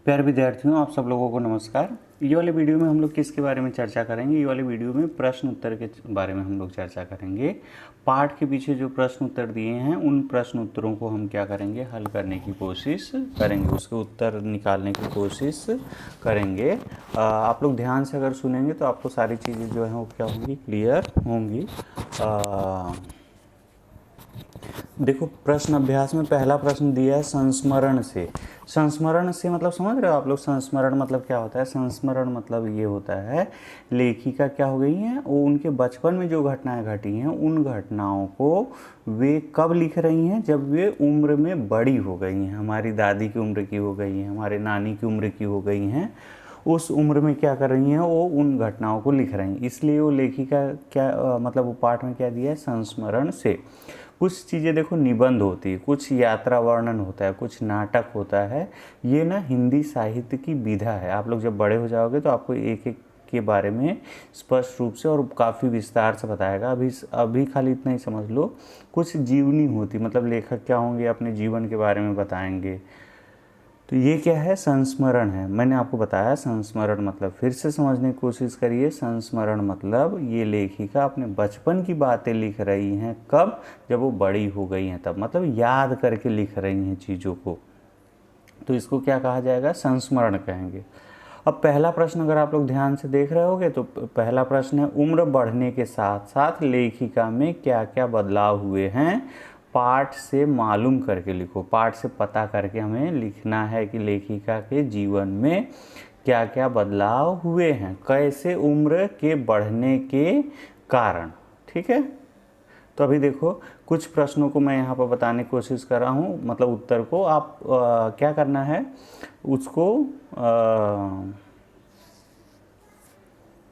प्यारे विद्यार्थियों, आप सब लोगों को नमस्कार। ये वाले वीडियो में हम लोग किसके बारे में चर्चा करेंगे? ये वाले वीडियो में प्रश्न उत्तर के बारे में हम लोग चर्चा करेंगे। पाठ के पीछे जो प्रश्न उत्तर दिए हैं उन प्रश्न उत्तरों को हम क्या करेंगे, हल करने की कोशिश करेंगे, उसके उत्तर निकालने की कोशिश करेंगे। आप लोग ध्यान से अगर सुनेंगे तो आपको सारी चीज़ें जो हैं वो क्या होंगी, क्लियर होंगी। देखो, प्रश्न अभ्यास में पहला प्रश्न दिया है संस्मरण से। संस्मरण से मतलब समझ रहे हो आप लोग? संस्मरण मतलब क्या होता है? संस्मरण मतलब ये होता है, लेखिका क्या हो गई हैं, वो उनके बचपन में जो घटनाएं घटी हैं उन घटनाओं को वे कब लिख रही हैं? जब वे उम्र में बड़ी हो गई हैं, हमारी दादी की उम्र की हो गई हैं, हमारे नानी की उम्र की हो गई हैं, उस उम्र में क्या कर रही हैं, वो उन घटनाओं को लिख रही हैं। इसलिए वो लेखिका क्या मतलब वो पाठ में क्या दिया है, संस्मरण से। कुछ चीज़ें देखो निबंध होती है, कुछ यात्रा वर्णन होता है, कुछ नाटक होता है। ये ना हिंदी साहित्य की विधा है। आप लोग जब बड़े हो जाओगे तो आपको एक एक के बारे में स्पष्ट रूप से और काफ़ी विस्तार से बताएगा। अभी खाली इतना ही समझ लो। कुछ जीवनी होती, मतलब लेखक क्या होंगे, अपने जीवन के बारे में बताएंगे। तो ये क्या है, संस्मरण है। मैंने आपको बताया संस्मरण मतलब, फिर से समझने की कोशिश करिए। संस्मरण मतलब ये लेखिका अपने बचपन की बातें लिख रही हैं। कब? जब वो बड़ी हो गई हैं तब, मतलब याद करके लिख रही हैं चीज़ों को। तो इसको क्या कहा जाएगा, संस्मरण कहेंगे। अब पहला प्रश्न अगर आप लोग ध्यान से देख रहे होगे तो पहला प्रश्न है, उम्र बढ़ने के साथ साथ लेखिका में क्या क्या बदलाव हुए हैं, पाठ से मालूम करके लिखो। पाठ से पता करके हमें लिखना है कि लेखिका के जीवन में क्या क्या बदलाव हुए हैं, कैसे उम्र के बढ़ने के कारण। ठीक है, तो अभी देखो कुछ प्रश्नों को मैं यहाँ पर बताने की कोशिश कर रहा हूँ, मतलब उत्तर को आप क्या करना है, उसको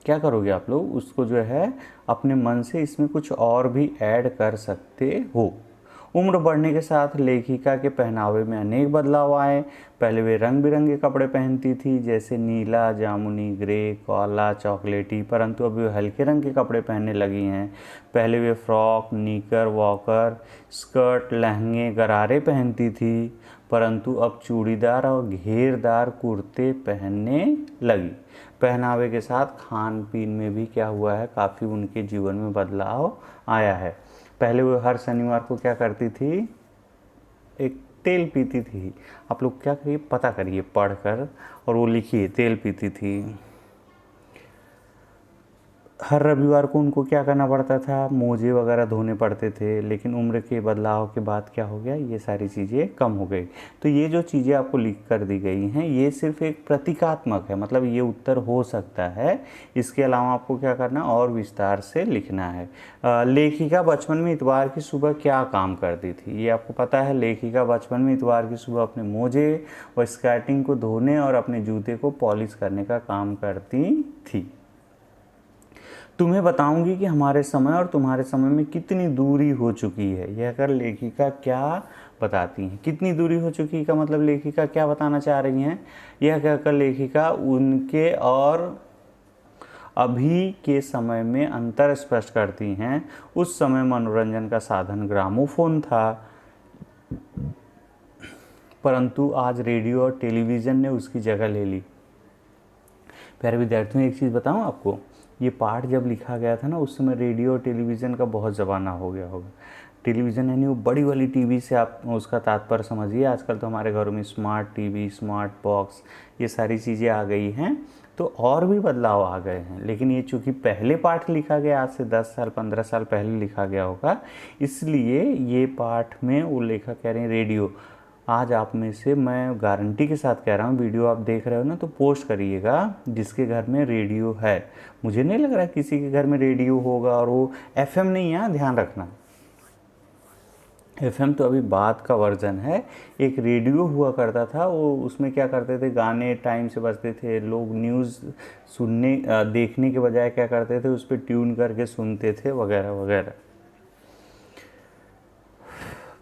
क्या करोगे आप लोग, उसको जो है अपने मन से इसमें कुछ और भी ऐड कर सकते हो। उम्र बढ़ने के साथ लेखिका के पहनावे में अनेक बदलाव आए। पहले वे रंग बिरंगे कपड़े पहनती थी, जैसे नीला, जामुनी, ग्रे, काला, चॉकलेटी, परंतु अब वे हल्के रंग के कपड़े पहनने लगी हैं। पहले वे फ्रॉक, निकर, वॉकर, स्कर्ट, लहंगे, गरारे पहनती थी, परंतु अब चूड़ीदार और घेरदार कुर्ते पहनने लगी। पहनावे के साथ खान पीन में भी क्या हुआ है, काफ़ी उनके जीवन में बदलाव आया है। पहले वो हर शनिवार को क्या करती थी, एक तेल पीती थी। आप लोग क्या करिए, पता करिए पढ़कर और वो लिखिए, तेल पीती थी। हर रविवार को उनको क्या करना पड़ता था, मोजे वगैरह धोने पड़ते थे। लेकिन उम्र के बदलाव के बाद क्या हो गया, ये सारी चीज़ें कम हो गई। तो ये जो चीज़ें आपको लिख कर दी गई हैं ये सिर्फ एक प्रतीकात्मक है, मतलब ये उत्तर हो सकता है। इसके अलावा आपको क्या करना और विस्तार से लिखना है। लेखिका बचपन में इतवार की सुबह क्या काम करती थी, ये आपको पता है। लेखिका बचपन में इतवार की सुबह अपने मोजे व स्केटिंग को धोने और अपने जूते को पॉलिश करने का काम करती थी। तुम्हें बताऊंगी कि हमारे समय और तुम्हारे समय में कितनी दूरी हो चुकी है। यह कर लेखिका क्या बताती हैं, कितनी दूरी हो चुकी का मतलब लेखिका क्या बताना चाह रही हैं। यह कहकर लेखिका उनके और अभी के समय में अंतर स्पष्ट करती हैं। उस समय मनोरंजन का साधन ग्रामोफोन था, परंतु आज रेडियो और टेलीविज़न ने उसकी जगह ले ली। प्यारे विद्यार्थियों, एक चीज़ बताऊं आपको, ये पाठ जब लिखा गया था ना उस समय रेडियो और टेलीविज़न का बहुत ज़माना हो गया होगा। टेलीविज़न यानी वो बड़ी वाली टीवी से आप उसका तात्पर्य समझिए। आजकल तो हमारे घरों में स्मार्ट टीवी, स्मार्ट बॉक्स, ये सारी चीज़ें आ गई हैं, तो और भी बदलाव आ गए हैं। लेकिन ये चूँकि पहले पाठ लिखा गया, आज से 10 साल 15 साल पहले लिखा गया होगा, इसलिए ये पाठ में वो लेखक कह रहे हैं रेडियो। आज आप में से मैं गारंटी के साथ कह रहा हूँ, वीडियो आप देख रहे हो ना तो पोस्ट करिएगा जिसके घर में रेडियो है। मुझे नहीं लग रहा किसी के घर में रेडियो होगा, और वो एफएम नहीं है, ध्यान रखना। एफएम तो अभी बाद का वर्जन है। एक रेडियो हुआ करता था, वो उसमें क्या करते थे, गाने टाइम से बजते थे, लोग न्यूज़ सुनने देखने के बजाय क्या करते थे, उस पर ट्यून करके सुनते थे वगैरह वगैरह।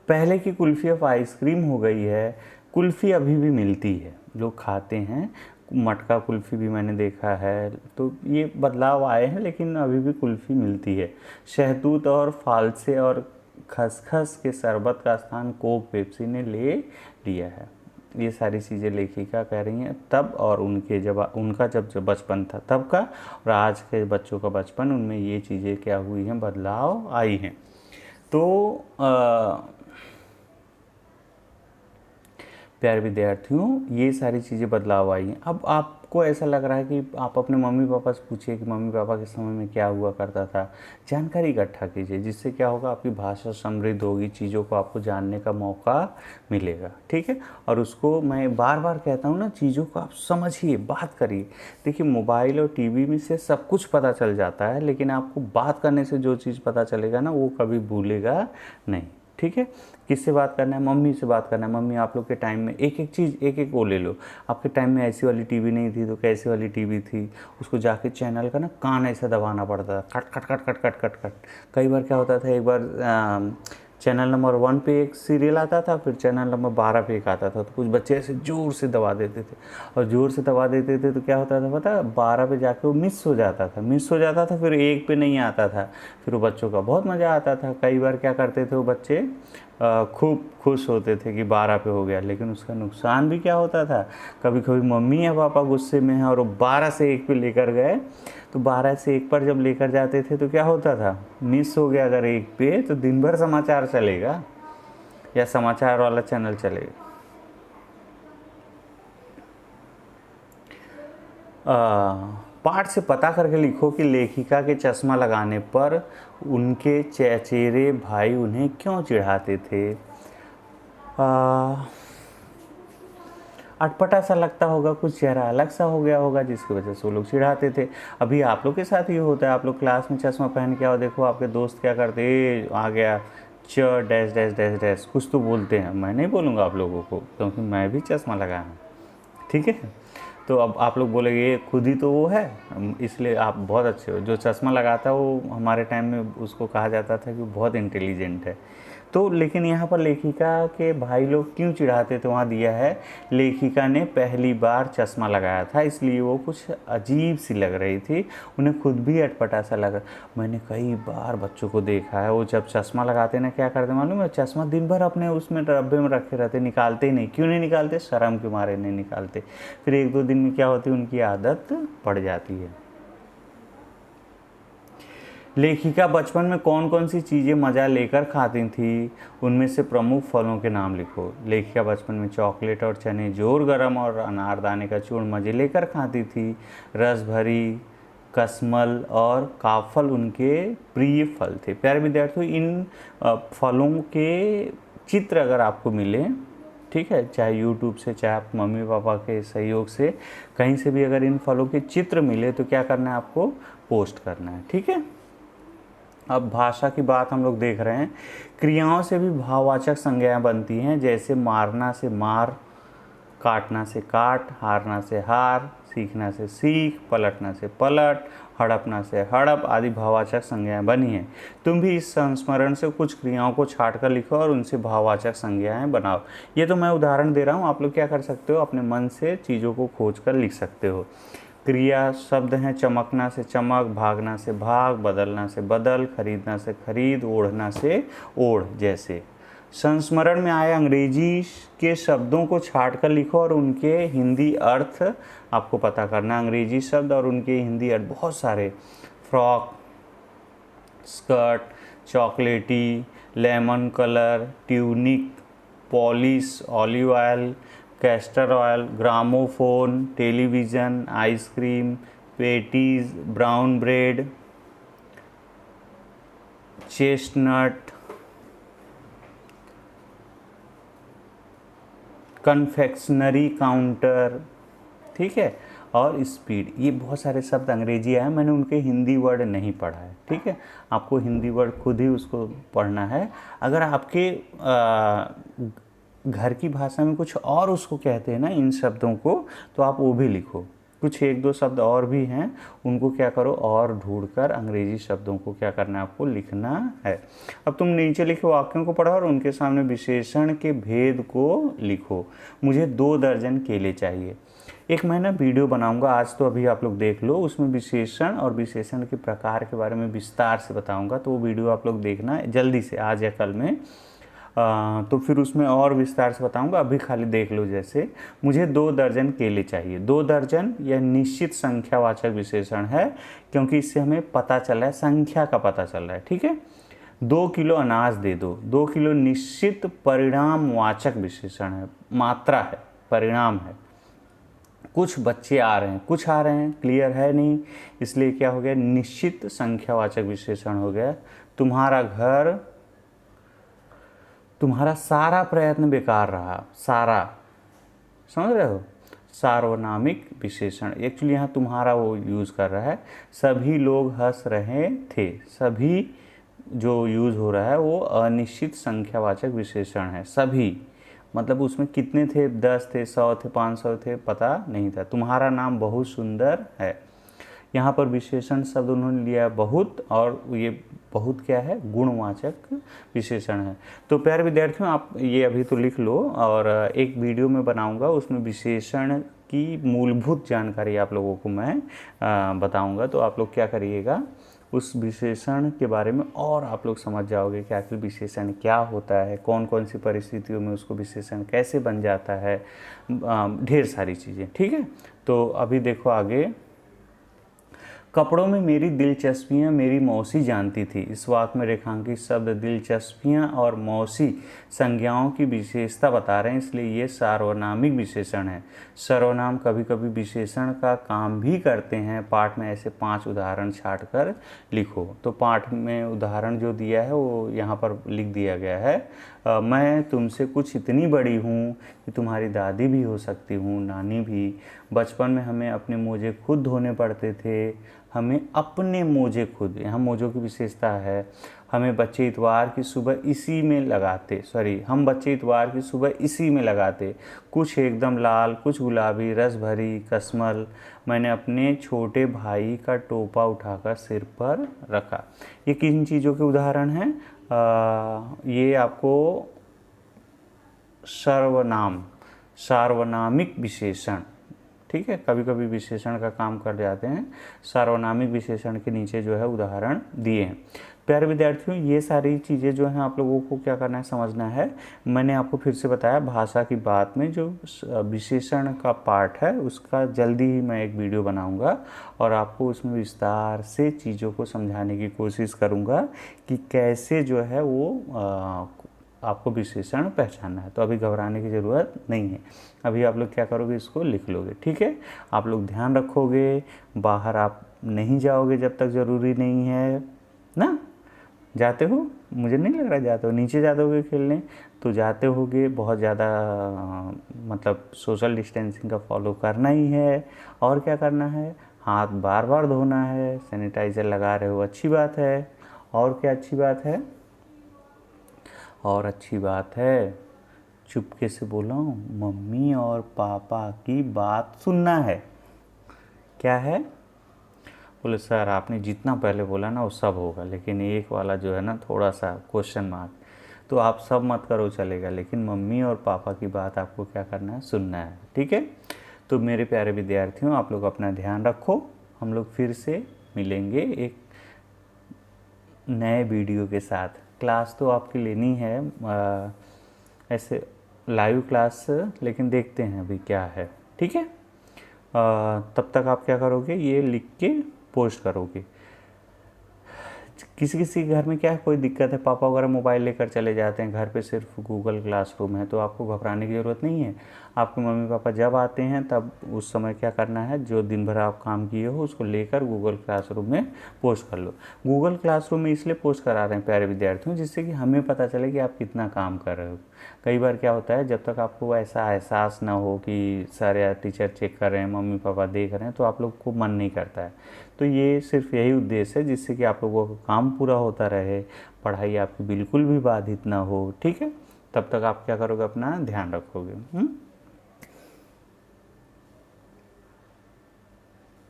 पहले की कुल्फ़ी अब आइसक्रीम हो गई है। कुल्फ़ी अभी भी मिलती है, लोग खाते हैं। मटका कुल्फ़ी भी मैंने देखा है। तो ये बदलाव आए हैं, लेकिन अभी भी कुल्फ़ी मिलती है। शहतूत और फालसे और खसखस के शरबत का स्थान कोक पेप्सी ने ले लिया है। ये सारी चीज़ें लेखिका कह रही हैं तब, और उनके जब उनका जब बचपन था तब का, और आज के बच्चों का बचपन, उनमें ये चीज़ें क्या हुई हैं, बदलाव आई हैं। तो प्यारे विद्यार्थियों, ये सारी चीज़ें बदलाव आई हैं। अब आपको ऐसा लग रहा है कि आप अपने मम्मी पापा से पूछिए कि मम्मी पापा के समय में क्या हुआ करता था, जानकारी इकट्ठा कीजिए, जिससे क्या होगा, आपकी भाषा समृद्ध होगी, चीज़ों को आपको जानने का मौका मिलेगा। ठीक है, और उसको मैं बार बार कहता हूँ ना, चीज़ों को आप समझिए, बात करिए। देखिए, मोबाइल और टीवी में से सब कुछ पता चल जाता है, लेकिन आपको बात करने से जो चीज़ पता चलेगा ना, वो कभी भूलेगा नहीं। ठीक है, किससे बात करना है, मम्मी से बात करना है। मम्मी, आप लोग के टाइम में एक एक चीज़, एक एक वो ले लो। आपके टाइम में ऐसी वाली टीवी नहीं थी तो कैसी वाली टीवी थी, उसको जाके चैनल का ना कान ऐसा दबाना पड़ता था, cut cut cut cut cut cut cut. कई बार क्या होता था, एक बार चैनल नंबर 1 पे एक सीरियल आता था, फिर चैनल नंबर 12 पे एक आता था, तो कुछ बच्चे ऐसे ज़ोर से दबा देते थे, और ज़ोर से दबा देते थे तो क्या होता था पता, 12 पे जाके वो मिस हो जाता था, फिर 1 पे नहीं आता था। फिर वो बच्चों का बहुत मज़ा आता था। कई बार क्या करते थे वो बच्चे, खूब खुश होते थे कि 12 पे हो गया, लेकिन उसका नुकसान भी क्या होता था, कभी कभी मम्मी या पापा गुस्से में हैं और वो 12 से 1 पे लेकर गए, तो 12 से 1 पर जब लेकर जाते थे तो क्या होता था, मिस हो गया अगर 1 पे, तो दिन भर समाचार चलेगा या समाचार वाला चैनल चलेगा। पाठ से पता करके लिखो कि लेखिका के चश्मा लगाने पर उनके चचेरे भाई उन्हें क्यों चिढ़ाते थे। अटपटा सा लगता होगा, कुछ चेहरा अलग सा हो गया होगा, जिसकी वजह से वो लोग चिढ़ाते थे। अभी आप लोग के साथ ये होता है, आप लोग क्लास में चश्मा पहन के आओ, देखो आपके दोस्त क्या करते, आ गया च डैश डैश डैश डैश, कुछ तो बोलते हैं। मैं नहीं बोलूँगा आप लोगों को, क्योंकि मैं भी चश्मा लगाया हूँ। ठीक है, तो अब आप लोग बोलेंगे ये खुद ही तो वो है, इसलिए आप बहुत अच्छे हो। जो चश्मा लगाता है वो हमारे टाइम में उसको कहा जाता था कि वो बहुत इंटेलिजेंट है। तो लेकिन यहाँ पर लेखिका के भाई लोग क्यों चिढ़ाते थे, वहाँ दिया है, लेखिका ने पहली बार चश्मा लगाया था, इसलिए वो कुछ अजीब सी लग रही थी, उन्हें खुद भी अटपटा सा लगा। मैंने कई बार बच्चों को देखा है, वो जब चश्मा लगाते ना क्या करते मालूम है, चश्मा दिन भर अपने उसमें डब्बे में रखे रहते, निकालते ही नहीं। क्यों नहीं निकालते, शर्म के मारे नहीं निकालते। फिर 1-2 दिन में क्या होती है, उनकी आदत पड़ जाती है। लेखिका बचपन में कौन कौन सी चीज़ें मज़ा लेकर खाती थी, उनमें से प्रमुख फलों के नाम लिखो। लेखिका बचपन में चॉकलेट और चने जोर गरम और अनारदाने का चूर्ण मज़े लेकर खाती थी। रस भरी, कसमल और काफल उनके प्रिय फल थे। प्यारे विद्यार्थियों, इन फलों के चित्र अगर आपको मिले, ठीक है, चाहे यूट्यूब से, चाहे आप मम्मी पापा के सहयोग से, कहीं से भी अगर इन फलों के चित्र मिले तो क्या करना है, आपको पोस्ट करना है। ठीक है, अब भाषा की बात हम लोग देख रहे हैं। क्रियाओं से भी भाववाचक संज्ञाएं बनती हैं, जैसे मारना से मार, काटना से काट, हारना से हार, सीखना से सीख, पलटना से पलट, हड़पना से हड़प आदि भाववाचक संज्ञाएं बनी हैं। तुम भी इस संस्मरण से कुछ क्रियाओं को छाट कर लिखो और उनसे भाववाचक संज्ञाएं बनाओ। ये तो मैं उदाहरण दे रहा हूँ, आप लोग क्या कर सकते हो, अपने मन से चीज़ों को खोज कर लिख सकते हो। क्रिया शब्द हैं, चमकना से चमक, भागना से भाग, बदलना से बदल, खरीदना से खरीद, ओढ़ना से ओढ़ जैसे। संस्मरण में आए अंग्रेजी के शब्दों को छाट कर लिखो और उनके हिंदी अर्थ आपको पता करना। अंग्रेजी शब्द और उनके हिंदी अर्थ बहुत सारे, फ्रॉक, स्कर्ट, चॉकलेटी, lemon colour, tunic, polish, olive oil, castor oil, gramophone, television, ice cream, patties, brown bread, chestnut, confectionery counter, ठीक है, और स्पीड। ये बहुत सारे शब्द अंग्रेजी आए, मैंने उनके हिंदी वर्ड नहीं पढ़ा है। ठीक है, आपको हिंदी वर्ड खुद ही उसको पढ़ना है। अगर आपके घर की भाषा में कुछ और उसको कहते हैं ना इन शब्दों को, तो आप वो भी लिखो। कुछ 1-2 शब्द और भी हैं, उनको क्या करो, और ढूंढकर अंग्रेजी शब्दों को क्या करना है, आपको लिखना है। अब तुम नीचे लिखे वाक्यों को पढ़ो और उनके सामने विशेषण के भेद को लिखो। मुझे 2 दर्जन केले चाहिए। एक मैं ना वीडियो बनाऊंगा, आज तो अभी आप लोग देख लो, उसमें विशेषण और विशेषण के प्रकार के बारे में विस्तार से बताऊंगा, तो वो वीडियो आप लोग देखना जल्दी से, आज या कल में। तो फिर उसमें और विस्तार से बताऊंगा, अभी खाली देख लो। जैसे मुझे 2 दर्जन केले चाहिए। 2 दर्जन यह निश्चित संख्यावाचक विशेषण है, क्योंकि इससे हमें पता चल रहा है, संख्या का पता चल रहा है। ठीक है। 2 किलो अनाज दे दो। 2 किलो निश्चित परिणामवाचक विशेषण है, मात्रा है, परिणाम है। कुछ बच्चे आ रहे हैं, कुछ आ रहे हैं, क्लियर है नहीं, इसलिए क्या हो गया, निश्चित संख्यावाचक विशेषण हो गया। तुम्हारा घर, तुम्हारा सारा प्रयत्न बेकार रहा, सारा, समझ रहे हो, सार्वनामिक विशेषण। एक्चुअली यहाँ तुम्हारा वो यूज़ कर रहा है। सभी लोग हंस रहे थे, सभी जो यूज़ हो रहा है वो अनिश्चित संख्यावाचक विशेषण है। सभी मतलब उसमें कितने थे, 10 थे, 100 थे, 500 थे, पता नहीं था। तुम्हारा नाम बहुत सुंदर है। यहाँ पर विशेषण शब्द उन्होंने लिया है बहुत, और ये बहुत क्या है, गुणवाचक विशेषण है। तो प्यारे विद्यार्थियों, आप ये अभी तो लिख लो, और एक वीडियो में बनाऊंगा, उसमें विशेषण की मूलभूत जानकारी आप लोगों को मैं बताऊंगा। तो आप लोग क्या करिएगा, उस विशेषण के बारे में और आप लोग समझ जाओगे कि आखिर विशेषण क्या होता है, कौन कौन सी परिस्थितियों में उसको विशेषण कैसे बन जाता है, ढेर सारी चीज़ें। ठीक है। तो अभी देखो आगे, कपड़ों में मेरी दिलचस्पियाँ मेरी मौसी जानती थी। इस वाक्य में रेखांकित शब्द दिलचस्पियाँ और मौसी संज्ञाओं की विशेषता बता रहे हैं, इसलिए ये सार्वनामिक विशेषण है। सर्वनाम कभी कभी विशेषण का काम भी करते हैं। पाठ में ऐसे 5 उदाहरण छाट कर लिखो। तो पाठ में उदाहरण जो दिया है वो यहाँ पर लिख दिया गया है। मैं तुमसे कुछ इतनी बड़ी हूँ कि तुम्हारी दादी भी हो सकती हूँ, नानी भी। बचपन में हमें अपने मोजे खुद धोने पड़ते थे। हमें अपने मोजे खुद, यहाँ मोजों की विशेषता है। हमें बच्चे इतवार की सुबह इसी में लगाते, हम बच्चे इतवार की सुबह इसी में लगाते। कुछ एकदम लाल, कुछ गुलाबी, रस भरी, कस्मल। मैंने अपने छोटे भाई का टोपा उठाकर सिर पर रखा। ये किन चीज़ों के उदाहरण हैं? ये आपको सर्वनाम, सार्वनामिक विशेषण, ठीक है, कभी कभी विशेषण का काम कर जाते हैं। सार्वनामिक विशेषण के नीचे जो है उदाहरण दिए हैं। प्यारे विद्यार्थियों, ये सारी चीज़ें जो हैं आप लोगों को क्या करना है, समझना है। मैंने आपको फिर से बताया, भाषा की बात में जो विशेषण का पार्ट है उसका जल्दी ही मैं एक वीडियो बनाऊंगा, और आपको उसमें विस्तार से चीज़ों को समझाने की कोशिश करूंगा कि कैसे जो है वो आपको विशेषण पहचानना है। तो अभी घबराने की ज़रूरत नहीं है। अभी आप लोग क्या करोगे, इसको लिख लोगे। ठीक है। आप लोग ध्यान रखोगे, बाहर आप नहीं जाओगे जब तक ज़रूरी नहीं है ना। जाते हो, मुझे नहीं लग रहा जाते हो, नीचे जाते होगे खेलने तो जाते होगे। बहुत ज़्यादा मतलब सोशल डिस्टेंसिंग का फॉलो करना ही है। और क्या करना है, हाथ बार बार धोना है, सैनिटाइज़र लगा रहे हो, अच्छी बात है। और क्या अच्छी बात है, और अच्छी बात है, चुपके से बोला हूँ, मम्मी और पापा की बात सुनना है। क्या है? बोले सर आपने जितना पहले बोला ना वो सब होगा, लेकिन एक वाला जो है ना थोड़ा सा क्वेश्चन मार्क, तो आप सब मत करो चलेगा, लेकिन मम्मी और पापा की बात आपको क्या करना है, सुनना है। ठीक है। तो मेरे प्यारे विद्यार्थियों, आप लोग अपना ध्यान रखो। हम लोग फिर से मिलेंगे एक नए वीडियो के साथ। क्लास तो आपकी लेनी है ऐसे लाइव क्लास, लेकिन देखते हैं अभी क्या है। ठीक है। तब तक आप क्या करोगे, ये लिख के पोस्ट करोगे। किसी किसी घर में क्या है, कोई दिक्कत है, पापा वगैरह मोबाइल लेकर चले जाते हैं, घर पे सिर्फ गूगल क्लासरूम है, तो आपको घबराने की ज़रूरत नहीं है। आपके मम्मी पापा जब आते हैं तब उस समय क्या करना है, जो दिन भर आप काम किए हो उसको लेकर गूगल क्लासरूम में पोस्ट कर लो। गूगल क्लासरूम में इसलिए पोस्ट करा रहे हैं प्यारे विद्यार्थियों, जिससे कि हमें पता चले कि आप कितना काम कर रहे हो। कई बार क्या होता है, जब तक आपको ऐसा एहसास ना हो कि सर या टीचर चेक कर रहे हैं, मम्मी पापा देख रहे हैं, तो आप लोग को मन नहीं करता है। तो ये सिर्फ यही उद्देश्य है, जिससे कि आप लोगों का काम पूरा होता रहे, पढ़ाई आपकी बिल्कुल भी बाधित ना हो। ठीक है। तब तक आप क्या करोगे, अपना ध्यान रखोगे।